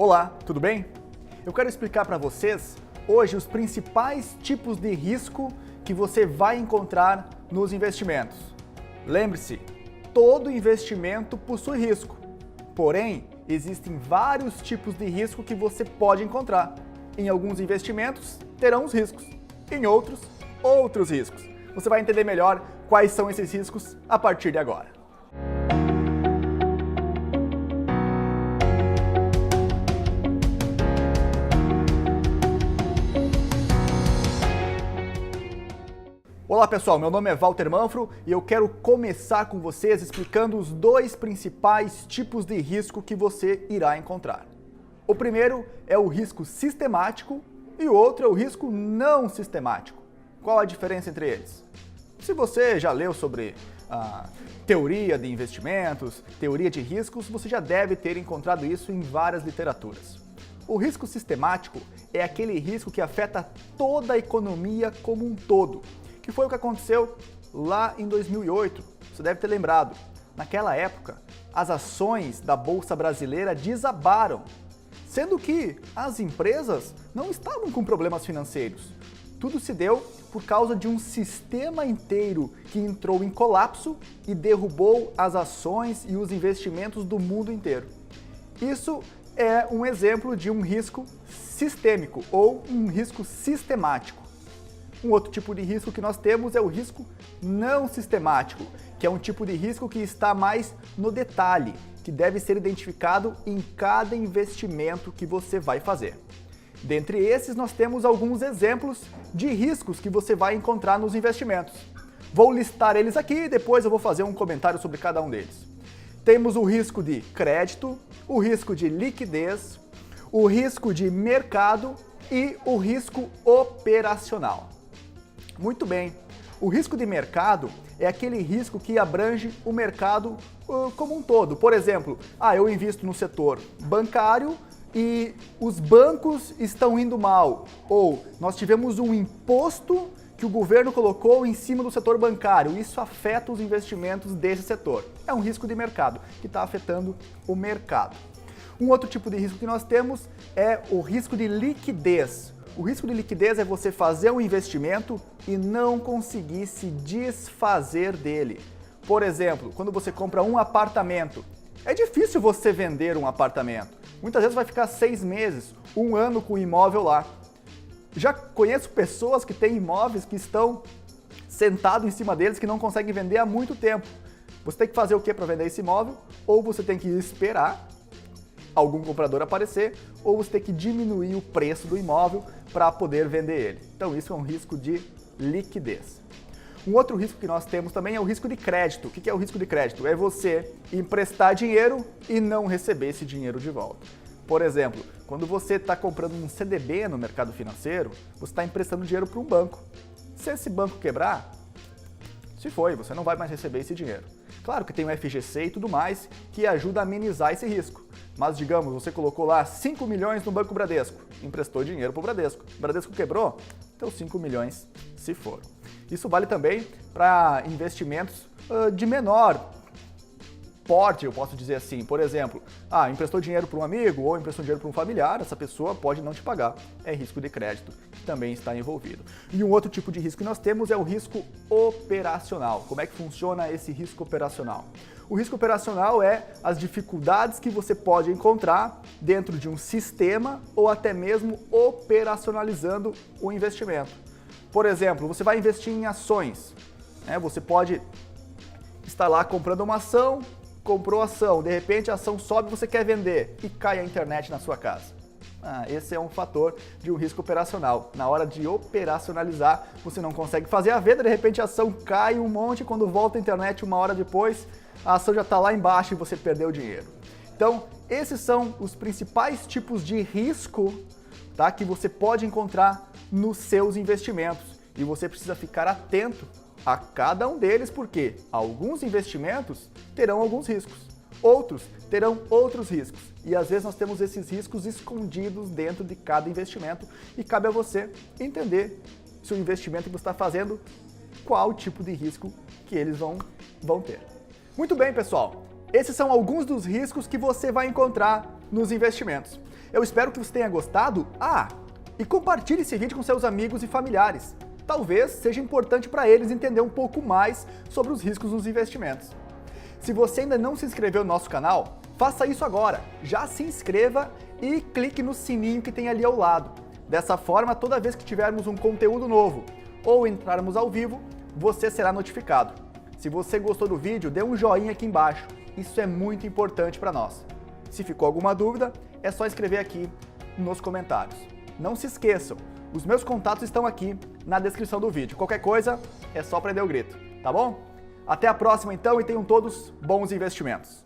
Olá, tudo bem? Eu quero explicar para vocês hoje os principais tipos de risco que você vai encontrar nos investimentos. Lembre-se, todo investimento possui risco, porém existem vários tipos de risco que você pode encontrar. Em alguns investimentos terão os riscos, em outros riscos. Você vai entender melhor quais são esses riscos a partir de agora. Olá pessoal, meu nome é Walter Manfro e eu quero começar com vocês explicando os dois principais tipos de risco que você irá encontrar. O primeiro é o risco sistemático e o outro é o risco não sistemático. Qual a diferença entre eles? Se você já leu sobre a teoria de investimentos, teoria de riscos, você já deve ter encontrado isso em várias literaturas. O risco sistemático é aquele risco que afeta toda a economia como um todo, que foi o que aconteceu lá em 2008, você deve ter lembrado. Naquela época, as ações da Bolsa Brasileira desabaram, sendo que as empresas não estavam com problemas financeiros. Tudo se deu por causa de um sistema inteiro que entrou em colapso e derrubou as ações e os investimentos do mundo inteiro. Isso é um exemplo de um risco sistêmico ou um risco sistemático. Um outro tipo de risco que nós temos é o risco não sistemático, que é um tipo de risco que está mais no detalhe, que deve ser identificado em cada investimento que você vai fazer. Dentre esses, nós temos alguns exemplos de riscos que você vai encontrar nos investimentos. Vou listar eles aqui e depois eu vou fazer um comentário sobre cada um deles. Temos o risco de crédito, o risco de liquidez, o risco de mercado e o risco operacional. Muito bem, o risco de mercado é aquele risco que abrange o mercado como um todo. Por exemplo, eu invisto no setor bancário e os bancos estão indo mal. Ou nós tivemos um imposto que o governo colocou em cima do setor bancário. Isso afeta os investimentos desse setor. É um risco de mercado que está afetando o mercado. Um outro tipo de risco que nós temos é o risco de liquidez. O risco de liquidez é você fazer um investimento e não conseguir se desfazer dele. Por exemplo, quando você compra um apartamento, é difícil você vender um apartamento. Muitas vezes vai ficar 6 meses, 1 ano com o imóvel lá. Já conheço pessoas que têm imóveis que estão sentados em cima deles que não conseguem vender há muito tempo. Você tem que fazer o que para vender esse imóvel? Ou você tem que esperar algum comprador aparecer, ou você tem que diminuir o preço do imóvel para poder vender ele. Então isso é um risco de liquidez. Um outro risco que nós temos também é o risco de crédito. O que é o risco de crédito? É você emprestar dinheiro e não receber esse dinheiro de volta. Por exemplo, quando você está comprando um CDB no mercado financeiro, você está emprestando dinheiro para um banco. Se esse banco quebrar, se foi, você não vai mais receber esse dinheiro. Claro que tem o FGC e tudo mais que ajuda a amenizar esse risco. Mas digamos, você colocou lá 5 milhões no Banco Bradesco, emprestou dinheiro para o Bradesco. O Bradesco quebrou, então 5 milhões se foram. Isso vale também para investimentos de menor porte, eu posso dizer assim. Por exemplo, emprestou dinheiro para um amigo ou emprestou dinheiro para um familiar, essa pessoa pode não te pagar. É risco de crédito que também está envolvido. E um outro tipo de risco que nós temos é o risco operacional. Como é que funciona esse risco operacional? O risco operacional é as dificuldades que você pode encontrar dentro de um sistema ou até mesmo operacionalizando o investimento. Por exemplo, você vai investir em ações. Você pode estar lá comprando uma ação, comprou a ação, de repente a ação sobe e você quer vender e cai a internet na sua casa. Esse é um fator de um risco operacional. Na hora de operacionalizar, você não consegue fazer a venda, de repente a ação cai um monte, quando volta a internet 1 hora depois, a ação já está lá embaixo e você perdeu o dinheiro. Então, esses são os principais tipos de risco, que você pode encontrar nos seus investimentos. E você precisa ficar atento a cada um deles, porque alguns investimentos terão alguns riscos, outros terão outros riscos. E às vezes nós temos esses riscos escondidos dentro de cada investimento e cabe a você entender se o investimento que você está fazendo, qual tipo de risco que eles vão ter. Muito bem, pessoal. Esses são alguns dos riscos que você vai encontrar nos investimentos. Eu espero que você tenha gostado. E compartilhe esse vídeo com seus amigos e familiares. Talvez seja importante para eles entender um pouco mais sobre os riscos nos investimentos. Se você ainda não se inscreveu no nosso canal, faça isso agora. Já se inscreva e clique no sininho que tem ali ao lado. Dessa forma, toda vez que tivermos um conteúdo novo ou entrarmos ao vivo, você será notificado. Se você gostou do vídeo, dê um joinha aqui embaixo. Isso é muito importante para nós. Se ficou alguma dúvida, é só escrever aqui nos comentários. Não se esqueçam, os meus contatos estão aqui na descrição do vídeo. Qualquer coisa, é só prender o grito, tá bom? Até a próxima então e tenham todos bons investimentos.